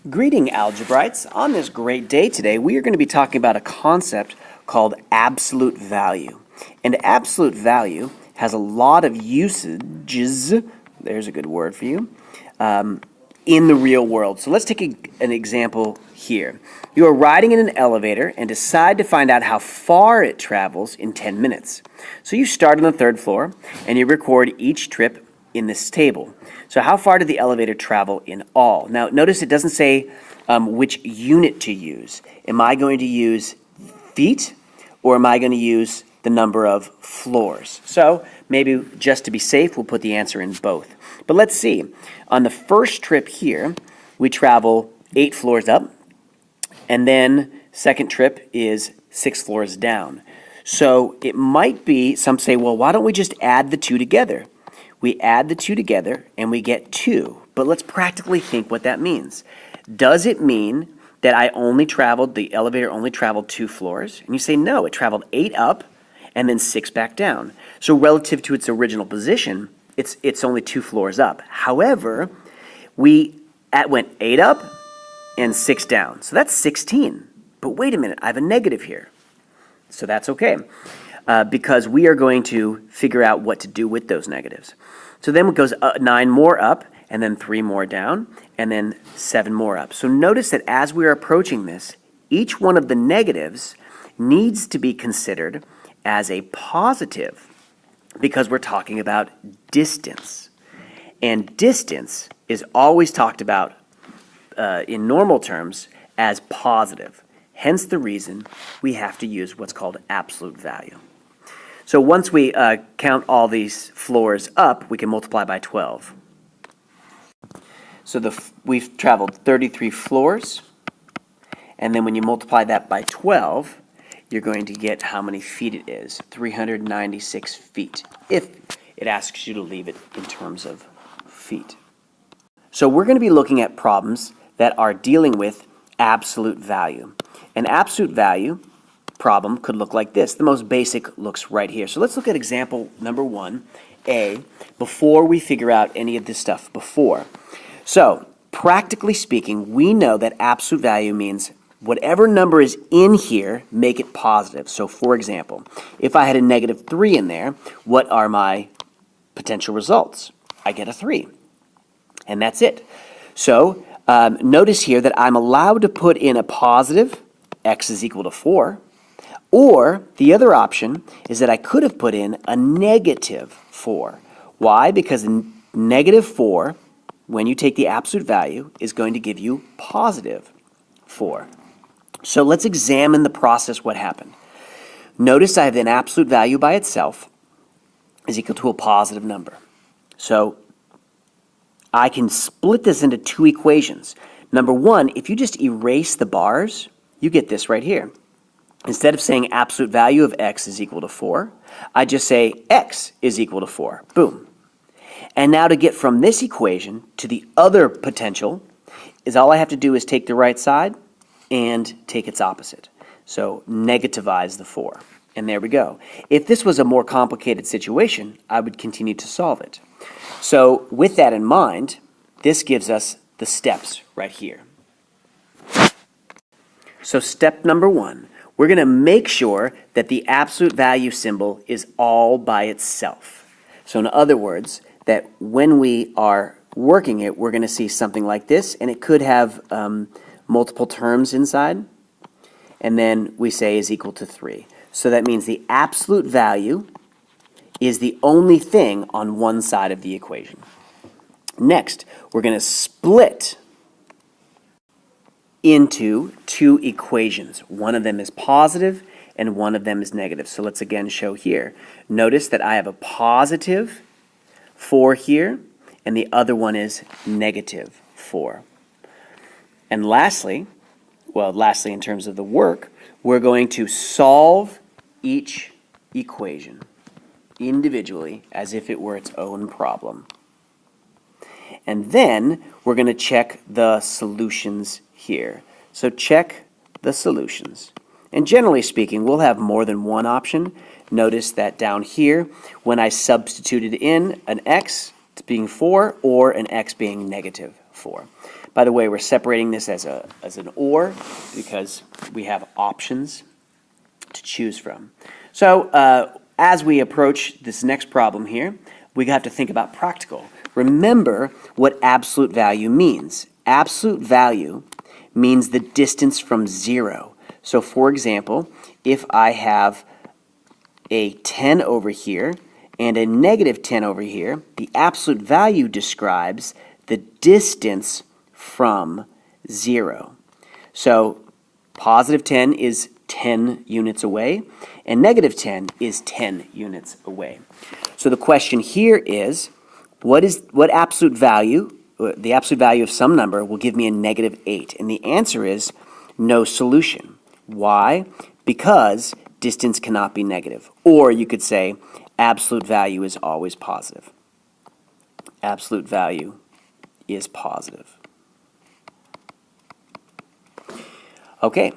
Greeting, algebraites. On this great day today, we are going to be talking about a concept called absolute value. And absolute value has a lot of usages, there's a good word for you, in the real world. So let's take an example here. You are riding in an elevator and decide to find out how far it travels in 10 minutes. So you start on the third floor and you record each trip in this table. So how far did the elevator travel in all? Now notice it doesn't say which unit to use. Am I going to use feet or am I going to use the number of floors? So maybe just to be safe, we'll put the answer in both. But let's see. On the first trip here, we travel 8 floors up, and then second trip is 6 floors down. So it might be, some say, well, why don't we just add the two together? We add the two together and we get 2. But let's practically think what that means. Does it mean that the elevator only traveled 2 floors? And you say, no, it traveled 8 up and then 6 back down. So relative to its original position, it's only 2 floors up. However, we went 8 up and 6 down. So that's 16. But wait a minute, I have a negative here. So that's okay. Because we are going to figure out what to do with those negatives. So then it goes 9 more up, and then 3 more down, and then 7 more up. So notice that as we are approaching this, each one of the negatives needs to be considered as a positive because we're talking about distance. And distance is always talked about in normal terms as positive. Hence the reason we have to use what's called absolute value. So once we count all these floors up, we can multiply by 12. So we've traveled 33 floors, and then when you multiply that by 12, you're going to get how many feet it is, 396 feet, if it asks you to leave it in terms of feet. So we're going to be looking at problems that are dealing with absolute value. An absolute value problem could look like this. The most basic looks right here. So let's look at example number 1A before we figure out any of this stuff before. So practically speaking, we know that absolute value means whatever number is in here, make it positive. So for example, if I had a negative 3 in there, what are my potential results? I get a 3. And that's it. So notice here that I'm allowed to put in a positive, x is equal to 4. Or the other option is that I could have put in a negative 4. Why? Because negative 4, when you take the absolute value, is going to give you positive 4. So let's examine the process, what happened. Notice I have an absolute value by itself is equal to a positive number. So I can split this into 2 equations. Number 1, if you just erase the bars, you get this right here. Instead of saying absolute value of x is equal to 4, I just say x is equal to 4. Boom. And now to get from this equation to the other potential is all I have to do is take the right side and take its opposite. So negativize the 4. And there we go. If this was a more complicated situation, I would continue to solve it. So with that in mind, this gives us the steps right here. So step number 1. We're going to make sure that the absolute value symbol is all by itself. So in other words, that when we are working it, we're going to see something like this, and it could have multiple terms inside, and then we say is equal to 3. So that means the absolute value is the only thing on one side of the equation. Next, we're going to split into 2 equations. One of them is positive and one of them is negative. So let's again show here. Notice that I have a positive 4 here and the other one is negative 4. And lastly in terms of the work, we're going to solve each equation individually as if it were its own problem. And then we're going to check the solutions here. So check the solutions. And generally speaking, we'll have more than one option. Notice that down here, when I substituted in an x being 4 or an x being negative 4. By the way, we're separating this as an or because we have options to choose from. So as we approach this next problem here, we have to think about practical. Remember what absolute value means. Absolute value means the distance from 0. So for example, if I have a 10 over here and a negative 10 over here, the absolute value describes the distance from 0. So positive 10 is 10 units away, and negative 10 is 10 units away. So the question here is, what absolute value, the absolute value of some number will give me a negative 8? And the answer is no solution. Why? Because distance cannot be negative. Or you could say absolute value is always positive. Absolute value is positive. Okay,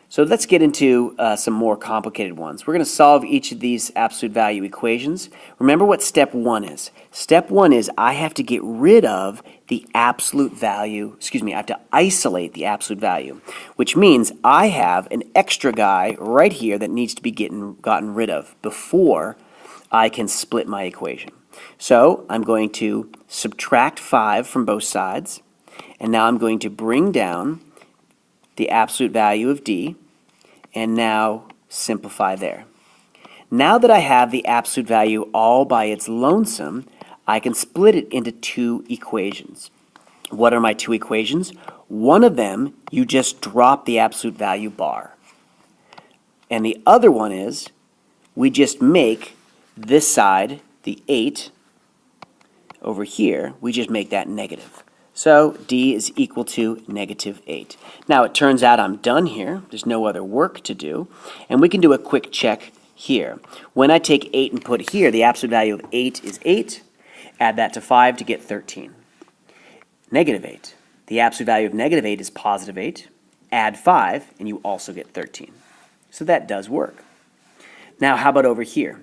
so let's get into some more complicated ones. We're going to solve each of these absolute value equations. Remember what step 1 is. Step 1 is I have to get rid of the absolute value, I have to isolate the absolute value, which means I have an extra guy right here that needs to be gotten rid of before I can split my equation. So I'm going to subtract 5 from both sides, and now I'm going to bring down the absolute value of d, and now simplify there. Now that I have the absolute value all by its lonesome, I can split it into 2 equations. What are my 2 equations? One of them, you just drop the absolute value bar. And the other one is, we just make this side, the 8, over here, we just make that negative. So d is equal to negative 8. Now it turns out I'm done here. There's no other work to do. And we can do a quick check here. When I take 8 and put it here, the absolute value of 8 is 8. Add that to 5 to get 13. Negative 8. The absolute value of negative 8 is positive 8. Add 5 and you also get 13. So that does work. Now how about over here?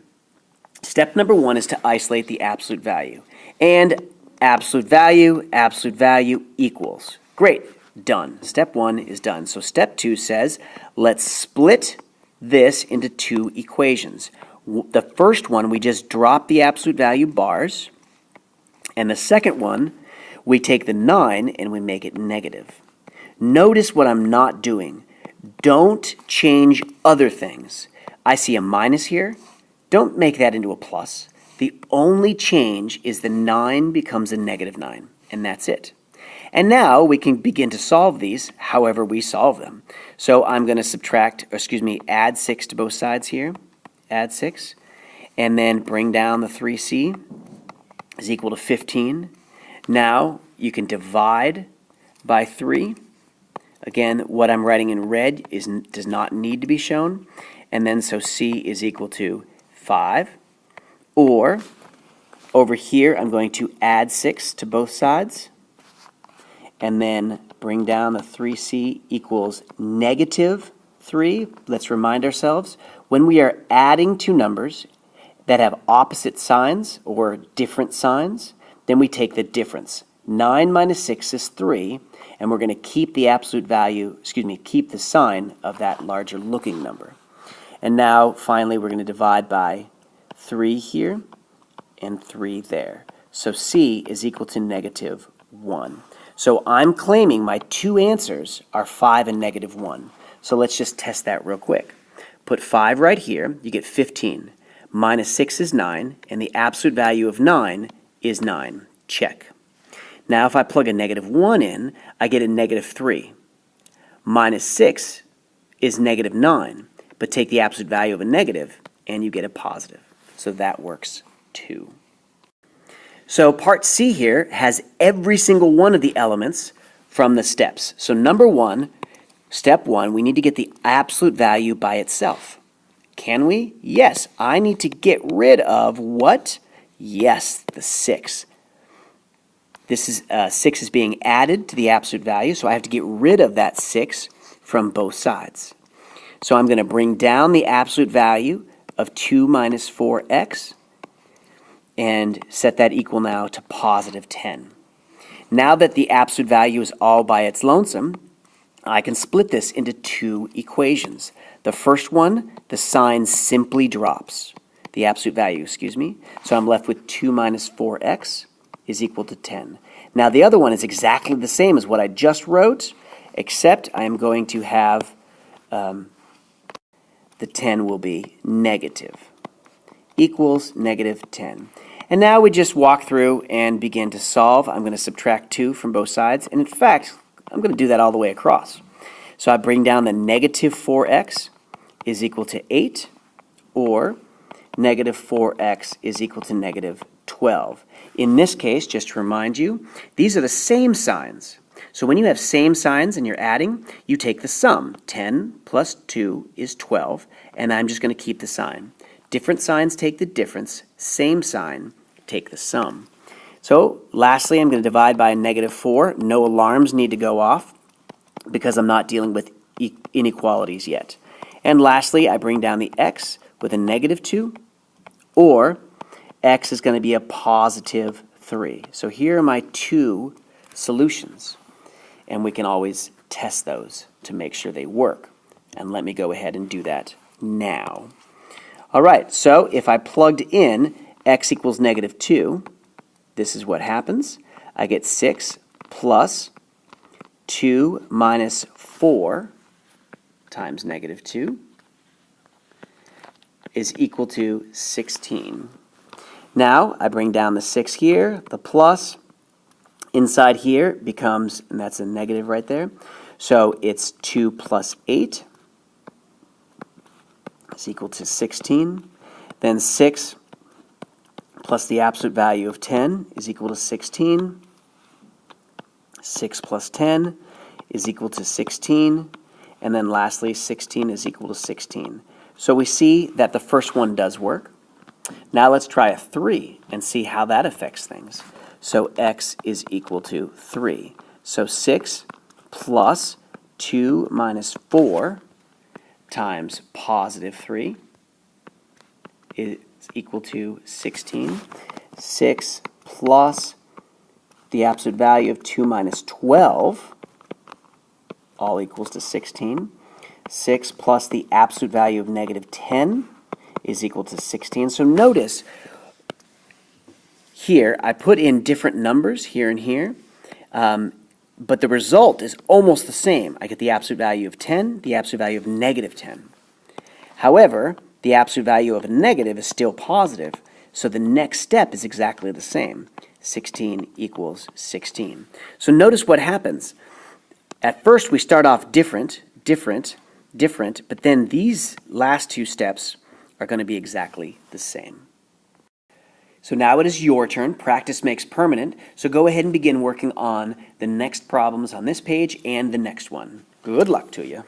Step number 1 is to isolate the absolute value. And absolute value equals. Great, done. Step 1 is done. So step 2 says, let's split this into 2 equations. The first one, we just drop the absolute value bars. And the second one, we take the 9 and we make it negative. Notice what I'm not doing. Don't change other things. I see a minus here. Don't make that into a plus. The only change is the 9 becomes a negative 9, and that's it. And now we can begin to solve these however we solve them. So I'm going to add 6 to both sides here. Add 6. And then bring down the 3c is equal to 15. Now you can divide by 3. Again, what I'm writing in red does not need to be shown. And then so c is equal to 5. Or, over here, I'm going to add 6 to both sides, and then bring down the 3c equals negative 3. Let's remind ourselves, when we are adding 2 numbers that have opposite signs or different signs, then we take the difference. 9 minus 6 is 3, and we're going to keep the absolute value, keep the sign of that larger looking number. And now, finally, we're going to divide by 3 here and 3 there. So c is equal to negative 1. So I'm claiming my 2 answers are 5 and negative 1. So let's just test that real quick. Put 5 right here, you get 15. Minus 6 is 9, and the absolute value of 9 is 9. Check. Now if I plug a negative 1 in, I get a negative 3. Minus 6 is negative 9, but take the absolute value of a negative, and you get a positive. So that works too. So part C here has every single one of the elements from the steps. So number 1, step 1, we need to get the absolute value by itself. Can we? Yes. I need to get rid of what? Yes, the 6. This is 6 is being added to the absolute value, so I have to get rid of that 6 from both sides. So I'm going to bring down the absolute value of 2 minus 4x and set that equal now to positive 10. Now that the absolute value is all by its lonesome, I can split this into two equations. The first one, the sign simply drops. The absolute value, excuse me. So I'm left with 2 minus 4x is equal to 10. Now the other one is exactly the same as what I just wrote, except I am going to have the 10 will be negative. Equals negative 10. And now we just walk through and begin to solve. I'm going to subtract 2 from both sides. And in fact, I'm going to do that all the way across. So I bring down the negative 4x is equal to 8, or negative 4x is equal to negative 12. In this case, just to remind you, these are the same signs. So when you have same signs and you're adding, you take the sum. 10 plus 2 is 12, and I'm just going to keep the sign. Different signs take the difference. Same sign, take the sum. So lastly, I'm going to divide by negative 4. No alarms need to go off because I'm not dealing with inequalities yet. And lastly, I bring down the x with a negative 2, or x is going to be a positive 3. So here are my two solutions. And we can always test those to make sure they work. And let me go ahead and do that now. All right, so if I plugged in x equals negative 2, this is what happens. I get 6 plus 2 minus 4 times negative 2 is equal to 16. Now I bring down the 6 here, the plus. Inside here becomes, and that's a negative right there, so it's 2 plus 8 is equal to 16. Then 6 plus the absolute value of 10 is equal to 16. 6 plus 10 is equal to 16. And then lastly, 16 is equal to 16. So we see that the first one does work. Now let's try a 3 and see how that affects things. So x is equal to 3. So 6 plus 2 minus 4 times positive 3 is equal to 16. 6 plus the absolute value of 2 minus 12, all equals to 16. 6 plus the absolute value of negative 10 is equal to 16. So notice here I put in different numbers here and here, but the result is almost the same. I get the absolute value of 10, the absolute value of negative 10. However, the absolute value of a negative is still positive, so the next step is exactly the same. 16 equals 16. So notice what happens. At first we start off different, but then these last two steps are going to be exactly the same. So now it is your turn. Practice makes permanent. So go ahead and begin working on the next problems on this page and the next one. Good luck to you.